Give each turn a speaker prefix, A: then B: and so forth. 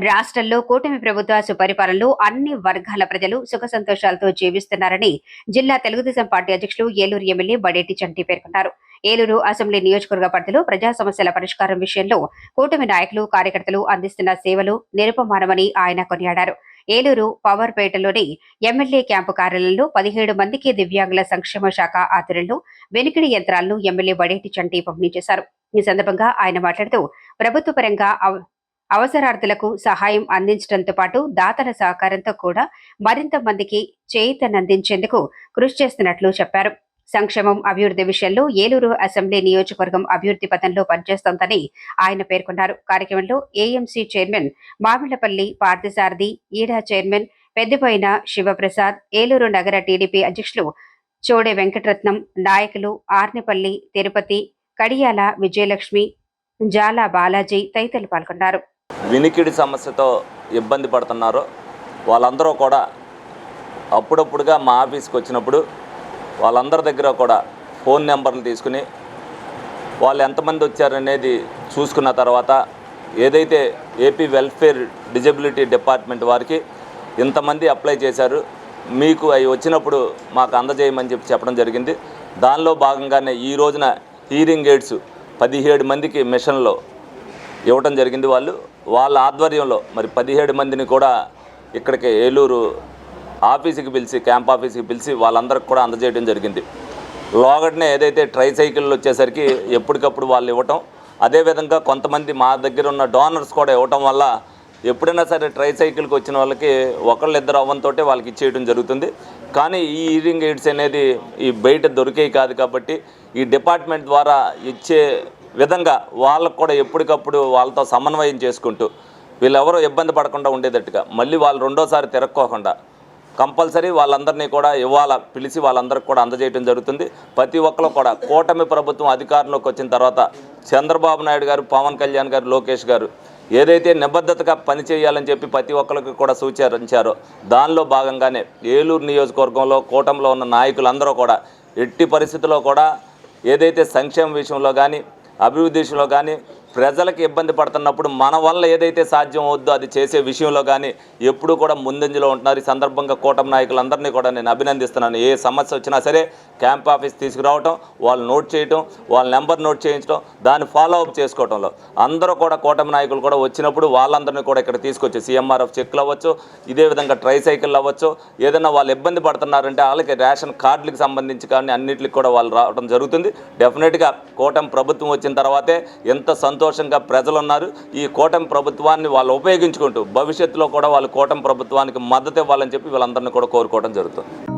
A: రాష్ట్రంలో కూటమి ప్రభుత్వ సుపరిపాలనలో అన్ని వర్గాల ప్రజలు సుఖ సంతోషాలతో జీవిస్తున్నారని జిల్లా తెలుగుదేశం పార్టీ అధ్యక్షులు ఏలూరు ఎమ్మెల్యే బడేటి చంటి పేర్కొన్నారు. ఏలూరు అసెంబ్లీ నియోజకవర్గ పరిధిలో ప్రజా సమస్యల పరిష్కారం విషయంలో కూటమి నాయకులు కార్యకర్తలు అందిస్తున్న సేవలు నిరుపమానమని ఆయన కొనియాడారు. ఏలూరు పవర్పేటలోని ఎమ్మెల్యే క్యాంపు కార్యాలయంలో 17 మందికి దివ్యాంగుల సంక్షేమ శాఖ ఆధ్వర్యంలో వెనుకిడి యంత్రాలను ఎమ్మెల్యే బడేటి చంటి పంపిణీ చేశారు. ఈ సందర్భంగా ఆయన మాట్లాడుతూ ప్రభుత్వ పరంగా అవసరార్థులకు సహాయం అందించడంతో పాటు దాతల సహకారంతో కూడా మరింత మందికి చేయూతనందించేందుకు కృషి చేస్తున్నట్లు చెప్పారు. సంక్షేమం అభివృద్ధి విషయంలో ఏలూరు అసెంబ్లీ నియోజకవర్గం అభివృద్ధి పథంలో పనిచేస్తోందని ఆయన పేర్కొన్నారు. కార్యక్రమంలో ఏఎంసీ చైర్మన్ మామిళ్లపల్లి పార్థసారథి, ఈడా చైర్మన్ పెద్దిపోయిన శివప్రసాద్, ఏలూరు నగర టీడీపీ అధ్యక్షులు చోడే వెంకటరత్నం, నాయకులు ఆర్నిపల్లి తిరుపతి, కడియాల విజయలక్ష్మి, జాలా బాలాజీ తదితరులు పాల్గొన్నారు.
B: వినికిడి సమస్యతో ఇబ్బంది పడుతున్నారో వాళ్ళందరూ కూడా అప్పుడప్పుడుగా మా ఆఫీస్కి వచ్చినప్పుడు వాళ్ళందరి దగ్గర కూడా ఫోన్ నెంబర్లు తీసుకుని వాళ్ళు ఎంతమంది వచ్చారనేది చూసుకున్న తర్వాత ఏదైతే ఏపీ వెల్ఫేర్ డిజబిలిటీ డిపార్ట్మెంట్ వారికి ఇంతమంది అప్లై చేశారు, మీకు అవి వచ్చినప్పుడు మాకు అందజేయమని చెప్పడం జరిగింది. దానిలో భాగంగానే ఈ రోజున హీరింగ్ ఎయిడ్స్ 17 మందికి మిషన్లో ఇవ్వటం జరిగింది. వాళ్ళ ఆధ్వర్యంలో మరి 17 మందిని కూడా ఇక్కడికి ఏలూరు ఆఫీస్కి పిలిచి, క్యాంప్ ఆఫీస్కి పిలిచి వాళ్ళందరికీ కూడా అందజేయడం జరిగింది. లోగడనే ఏదైతే ట్రైసైకిళ్ళు వచ్చేసరికి ఎప్పటికప్పుడు వాళ్ళు ఇవ్వటం, అదేవిధంగా కొంతమంది మా దగ్గర ఉన్న డోనర్స్ కూడా ఇవ్వటం వల్ల ఎప్పుడైనా సరే ట్రైసైకిల్కి వచ్చిన వాళ్ళకి ఒకళ్ళిద్దరు అవ్వంతో వాళ్ళకి ఇచ్చేయడం జరుగుతుంది. కానీ ఈ హీరింగ్ ఎయిడ్స్ అనేది ఈ బయట దొరికేవి కాదు కాబట్టి ఈ డిపార్ట్మెంట్ ద్వారా ఇచ్చే విధంగా వాళ్ళకు కూడా ఎప్పటికప్పుడు వాళ్ళతో సమన్వయం చేసుకుంటూ వీళ్ళెవరూ ఇబ్బంది పడకుండా ఉండేటట్టుగా మళ్ళీ వాళ్ళు రెండోసారి తిరక్కోకుండా కంపల్సరీ వాళ్ళందరినీ కూడా పిలిచి వాళ్ళందరికీ కూడా అందజేయడం జరుగుతుంది. ప్రతి ఒక్కరు కూడా కూటమి ప్రభుత్వం అధికారంలోకి వచ్చిన తర్వాత చంద్రబాబు నాయుడు గారు, పవన్ కళ్యాణ్ గారు, లోకేష్ గారు ఏదైతే నిబద్ధతగా పనిచేయాలని చెప్పి ప్రతి ఒక్కరికి కూడా సూచించారో దానిలో భాగంగానే ఏలూరు నియోజకవర్గంలో కూటమిలో ఉన్న నాయకులందరూ కూడా ఎట్టి పరిస్థితుల్లో కూడా ఏదైతే సంక్షేమ విషయంలో కానీ అభివృద్ధి విషయంలో కానీ ప్రజలకు ఇబ్బంది పడుతున్నప్పుడు మన వల్ల ఏదైతే సాధ్యం అవుద్దో అది చేసే విషయంలో కానీ ఎప్పుడూ కూడా ముందంజలో ఉంటున్నారు. ఈ సందర్భంగా కూటమి నాయకులందరినీ కూడా నేను అభినందిస్తున్నాను. ఏ సమస్య వచ్చినా సరే క్యాంప్ ఆఫీస్ తీసుకురావటం, వాళ్ళు నోట్ చేయటం, వాళ్ళ నెంబర్ నోట్ చేయించడం, దాన్ని ఫాలో అప్ చేసుకోవటంలో అందరూ కూడా కూటమి నాయకులు కూడా వచ్చినప్పుడు వాళ్ళందరినీ కూడా ఇక్కడ తీసుకొచ్చి సీఎంఆర్ఎఫ్ చెక్లు అవ్వచ్చు, ఇదే విధంగా ట్రైసైకిల్ అవ్వచ్చు, ఏదైనా వాళ్ళు ఇబ్బంది పడుతున్నారంటే వాళ్ళకి రేషన్ కార్డులకు సంబంధించి కానీ అన్నింటికి కూడా వాళ్ళు రావడం జరుగుతుంది. డెఫినెట్గా కూటమి ప్రభుత్వం వచ్చిన తర్వాతే ఎంత సంతోషంగా ప్రజలు ఉన్నారు. ఈ కూటమి ప్రభుత్వాన్ని వాళ్ళు ఉపయోగించుకుంటూ భవిష్యత్తులో కూడా వాళ్ళు కూటమి ప్రభుత్వానికి మద్దతు ఇవ్వాలని చెప్పి వీళ్ళందరినీ కూడా కోరుకోవడం జరుగుతుంది.